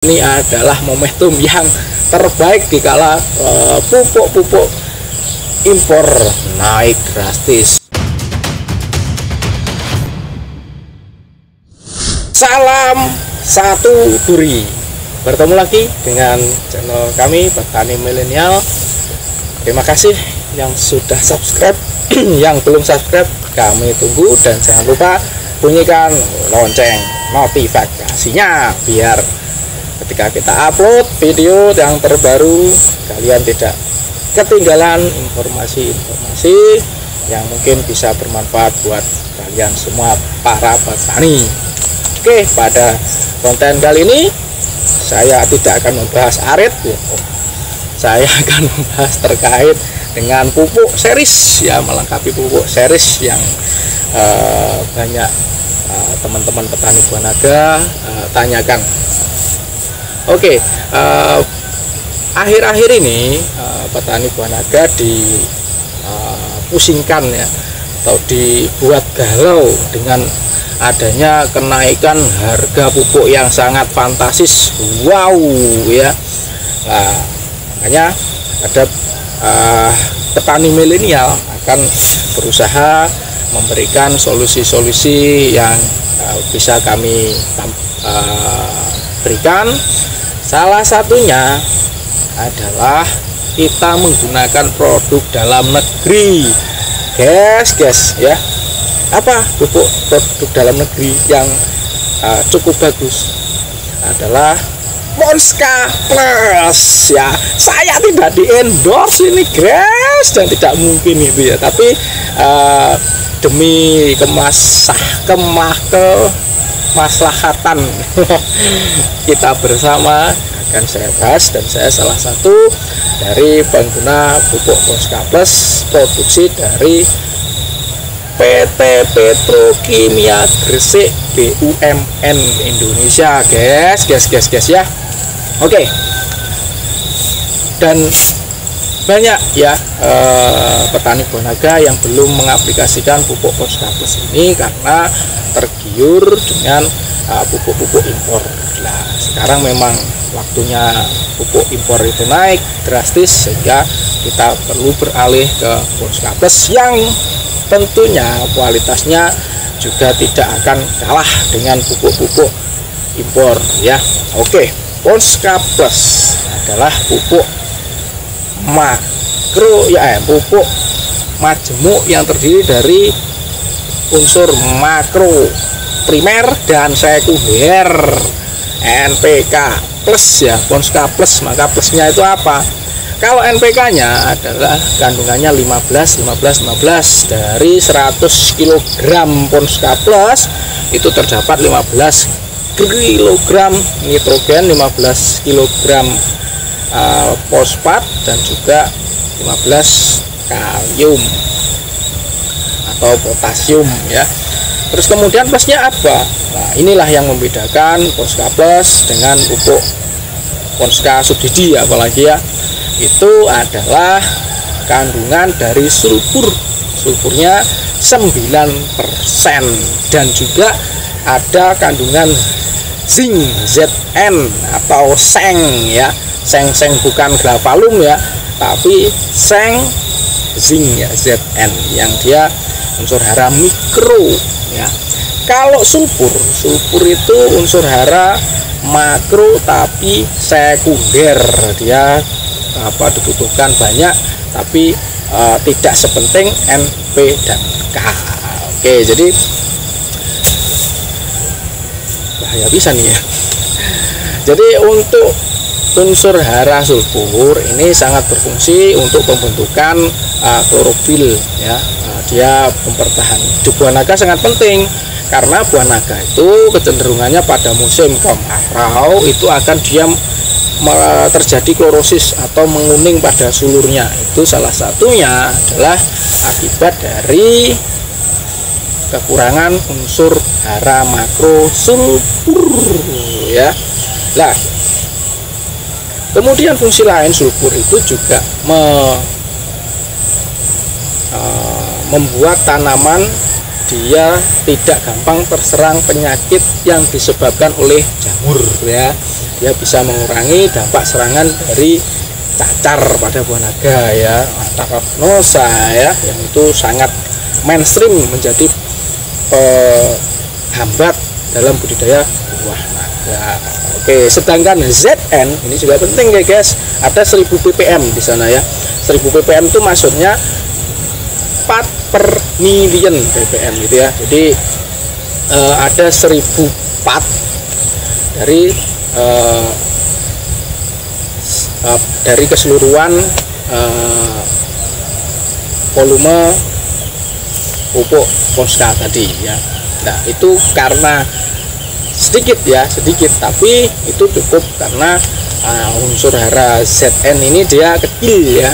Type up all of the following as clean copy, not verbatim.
Ini adalah momentum yang terbaik dikala pupuk-pupuk impor naik drastis. Salam satu duri. Bertemu lagi dengan channel kami Petani Milenial. Terima kasih yang sudah subscribe. Yang belum subscribe kami tunggu, dan jangan lupa bunyikan lonceng notifikasinya biar ketika kita upload video yang terbaru kalian tidak ketinggalan informasi-informasi yang mungkin bisa bermanfaat buat kalian semua para petani. Oke, pada konten kali ini saya tidak akan membahas arit, saya akan membahas terkait dengan pupuk series, ya, melengkapi pupuk series yang banyak teman-teman petani buah naga tanyakan. Oke, akhir-akhir ini petani buah naga dipusingkan, ya, atau dibuat galau dengan adanya kenaikan harga pupuk yang sangat fantastis. Wow, ya. Nah, makanya ada petani milenial akan berusaha memberikan solusi-solusi yang bisa kami berikan. Salah satunya adalah kita menggunakan produk dalam negeri, guys, ya. Apa pupuk produk dalam negeri yang cukup bagus adalah Monska Plus, ya. Saya tidak di endorse ini, guys, dan tidak mungkin itu, ya, tapi demi kemaslahatan kita bersama akan saya bahas, dan saya salah satu dari pengguna pupuk Monska Plus produksi dari PT Petrokimia Gresik BUMN Indonesia, guys, ya. Oke. Dan banyak, ya, petani buah naga yang belum mengaplikasikan pupuk Monska Plus ini karena tergiur dengan pupuk-pupuk impor. Nah, sekarang memang waktunya pupuk impor itu naik drastis, sehingga kita perlu beralih ke Monska Plus yang tentunya kualitasnya juga tidak akan kalah dengan pupuk-pupuk impor, ya. Oke, Monska Plus adalah pupuk makro, ya, pupuk majemuk yang terdiri dari unsur makro, primer dan sekunder, NPK plus, ya. Monska Plus, maka plusnya itu apa? Kalau NPK-nya adalah kandungannya 15 dari 100 kg Monska Plus itu terdapat 15 kg nitrogen, 15 kg fosfat, dan juga 15 kalium atau potasium, ya. Terus kemudian plusnya apa? Nah, inilah yang membedakan Monska Plus dengan pupuk Monska subsidi, apalagi, ya. Itu adalah kandungan dari sulfurnya 9%, dan juga ada kandungan zinc Zn atau seng, ya. Seng bukan grafalum, ya, tapi seng zinc, ya, Zn, yang dia unsur hara mikro, ya. Kalau sulfur itu unsur hara makro tapi sekunder, dia dibutuhkan banyak tapi tidak sepenting N, P, dan K. Oke, jadi bahaya bisa nih, ya. Jadi untuk unsur hara sulfur ini sangat berfungsi untuk pembentukan klorofil, ya. Dia mempertahankan di buah naga sangat penting, karena buah naga itu kecenderungannya pada musim kemarau itu akan terjadi klorosis atau menguning pada sulurnya. Itu salah satunya adalah akibat dari kekurangan unsur hara makro sulfur, ya. Nah, kemudian fungsi lain sulfur itu juga membuat tanaman dia tidak gampang terserang penyakit yang disebabkan oleh jamur ya. Dia bisa mengurangi dampak serangan dari cacar pada buah naga ya, Anthracnosa ya, yang itu sangat mainstream menjadi hambat dalam budidaya buah naga. Oke, sedangkan ZN ini juga penting ya guys, ada 1000 ppm di sana ya. 1000 ppm itu maksudnya 4/million ppm gitu ya. Jadi ada 1000 part dari keseluruhan volume pupuk Ponska tadi ya. Nah itu karena sedikit tapi itu cukup karena unsur hara ZN ini dia kecil ya,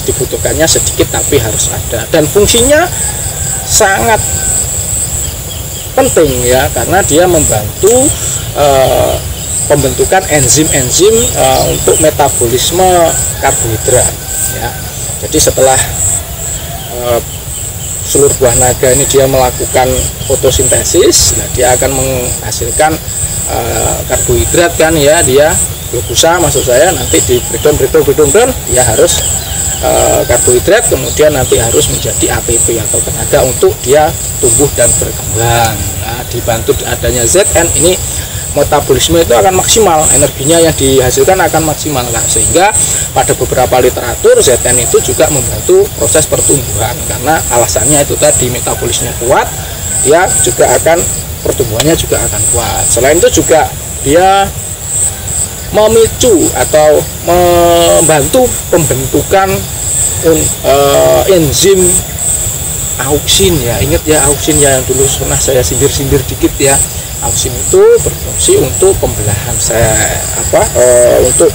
dibutuhkannya sedikit tapi harus ada, dan fungsinya sangat penting ya, karena dia membantu pembentukan enzim-enzim untuk metabolisme karbohidrat ya. Jadi setelah seluruh buah naga ini dia melakukan fotosintesis, nah dia akan menghasilkan karbohidrat kan ya, dia glukosa maksud saya, nanti di breakdown dia harus karbohidrat, kemudian nanti harus menjadi ATP atau tenaga untuk dia tumbuh dan berkembang. Nah, dibantu adanya ZN ini metabolisme itu akan maksimal, energinya yang dihasilkan akan maksimal. Nah, sehingga pada beberapa literatur ZN itu juga membantu proses pertumbuhan, karena alasannya itu tadi metabolisme kuat, dia juga akan pertumbuhannya juga akan kuat. Selain itu juga dia memicu atau membantu pembentukan enzim auksin ya. Ingat ya auksin ya, yang dulu pernah saya sindir-sindir dikit ya. Auksin itu berfungsi untuk pembelahan untuk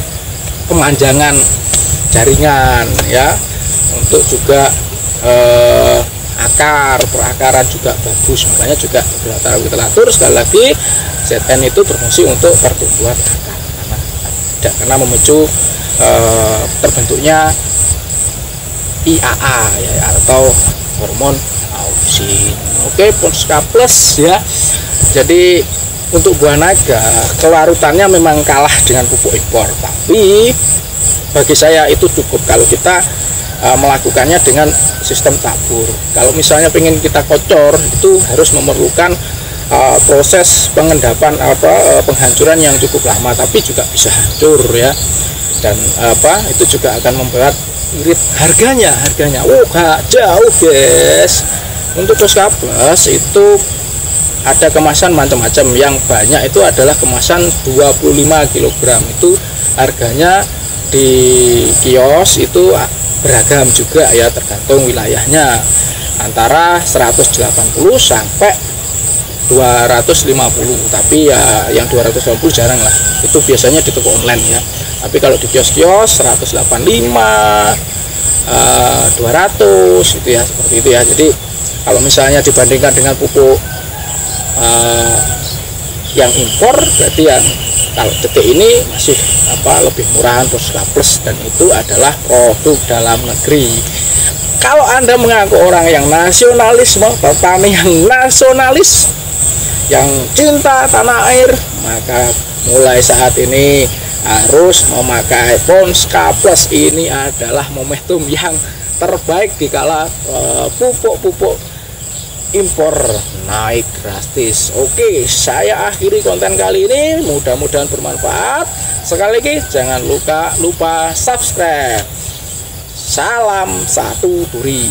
pemanjangan jaringan ya, untuk juga perakaran juga bagus. Makanya juga beberapa literatur sekali lagi ZN itu berfungsi untuk pertumbuhan akar karena memicu terbentuknya IAA ya, atau hormon auksin. Oke, Ponska Plus ya. Jadi untuk buah naga kelarutannya memang kalah dengan pupuk impor, tapi bagi saya itu cukup kalau kita melakukannya dengan sistem tabur. Kalau misalnya pengen kita kocor, itu harus memerlukan proses pengendapan penghancuran yang cukup lama, tapi juga bisa hancur ya, dan itu juga akan membuat irit harganya gak jauh guys. Untuk Ponska Plus itu ada kemasan macam-macam, yang banyak itu adalah kemasan 25 kg, itu harganya di kios itu beragam juga ya, tergantung wilayahnya, antara 180 sampai 250, tapi ya yang 250 jarang lah, itu biasanya di toko online ya. Tapi kalau di kios-kios 185, 200 itu ya, seperti itu ya. Jadi kalau misalnya dibandingkan dengan pupuk yang impor, berarti yang kalau detik ini masih lebih murahan Ponska Plus, dan itu adalah produk dalam negeri. Kalau Anda mengaku orang yang nasionalisme, petani yang nasionalis, yang cinta tanah air, maka mulai saat ini harus memakai Ponska Plus. Ini adalah momentum yang terbaik dikala pupuk-pupuk impor naik drastis. Oke, saya akhiri konten kali ini, mudah-mudahan bermanfaat. Sekali lagi jangan lupa subscribe. Salam satu duri.